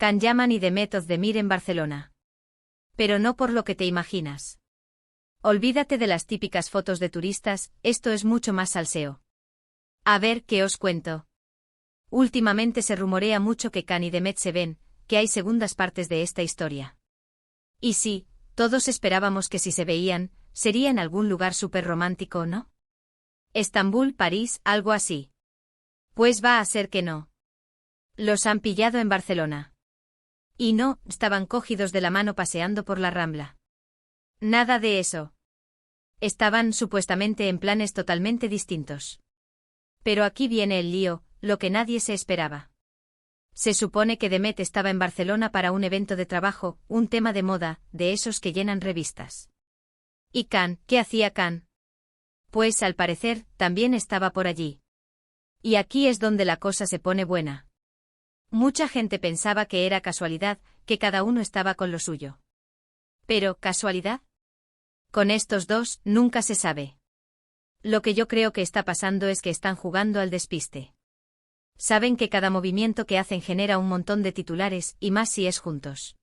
Can Yaman y Demet Özdemir en Barcelona. Pero no por lo que te imaginas. Olvídate de las típicas fotos de turistas, esto es mucho más salseo. A ver, ¿qué os cuento? Últimamente se rumorea mucho que Can y Demet se ven, que hay segundas partes de esta historia. Y sí, todos esperábamos que si se veían, sería en algún lugar súper romántico, ¿no? Estambul, París, algo así. Pues va a ser que no. Los han pillado en Barcelona. Y no, estaban cogidos de la mano paseando por la Rambla. Nada de eso. Estaban supuestamente en planes totalmente distintos. Pero aquí viene el lío, lo que nadie se esperaba. Se supone que Demet estaba en Barcelona para un evento de trabajo, un tema de moda, de esos que llenan revistas. ¿Y Can? ¿Qué hacía Can? Pues al parecer, también estaba por allí. Y aquí es donde la cosa se pone buena. Mucha gente pensaba que era casualidad, que cada uno estaba con lo suyo. Pero, ¿casualidad? Con estos dos, nunca se sabe. Lo que yo creo que está pasando es que están jugando al despiste. Saben que cada movimiento que hacen genera un montón de titulares, y más si es juntos.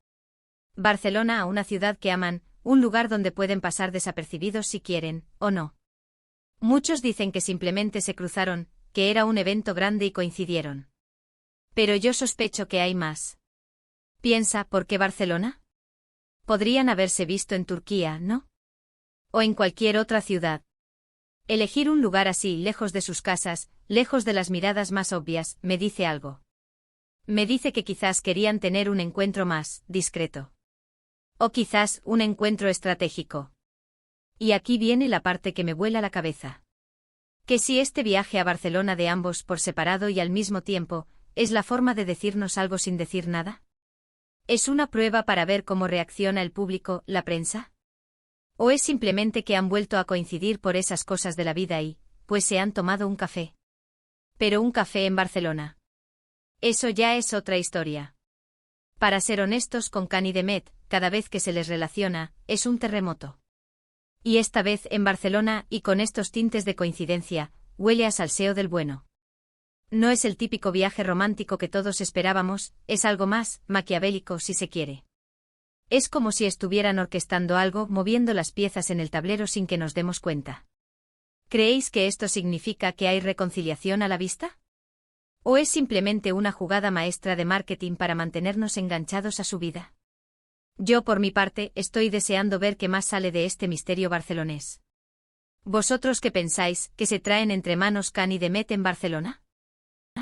Barcelona, una ciudad que aman, un lugar donde pueden pasar desapercibidos si quieren, o no. Muchos dicen que simplemente se cruzaron, que era un evento grande y coincidieron. Pero yo sospecho que hay más. Piensa, ¿por qué Barcelona? Podrían haberse visto en Turquía, ¿no? O en cualquier otra ciudad. Elegir un lugar así, lejos de sus casas, lejos de las miradas más obvias, me dice algo. Me dice que quizás querían tener un encuentro más discreto. O quizás un encuentro estratégico. Y aquí viene la parte que me vuela la cabeza. Que si este viaje a Barcelona de ambos por separado y al mismo tiempo, ¿es la forma de decirnos algo sin decir nada? ¿Es una prueba para ver cómo reacciona el público, la prensa? ¿O es simplemente que han vuelto a coincidir por esas cosas de la vida y, pues se han tomado un café? Pero un café en Barcelona. Eso ya es otra historia. Para ser honestos con Can y Demet, cada vez que se les relaciona, es un terremoto. Y esta vez en Barcelona, y con estos tintes de coincidencia, huele a salseo del bueno. No es el típico viaje romántico que todos esperábamos, es algo más, maquiavélico si se quiere. Es como si estuvieran orquestando algo, moviendo las piezas en el tablero sin que nos demos cuenta. ¿Creéis que esto significa que hay reconciliación a la vista? ¿O es simplemente una jugada maestra de marketing para mantenernos enganchados a su vida? Yo por mi parte, estoy deseando ver qué más sale de este misterio barcelonés. ¿Vosotros qué pensáis, que se traen entre manos Can y Demet en Barcelona?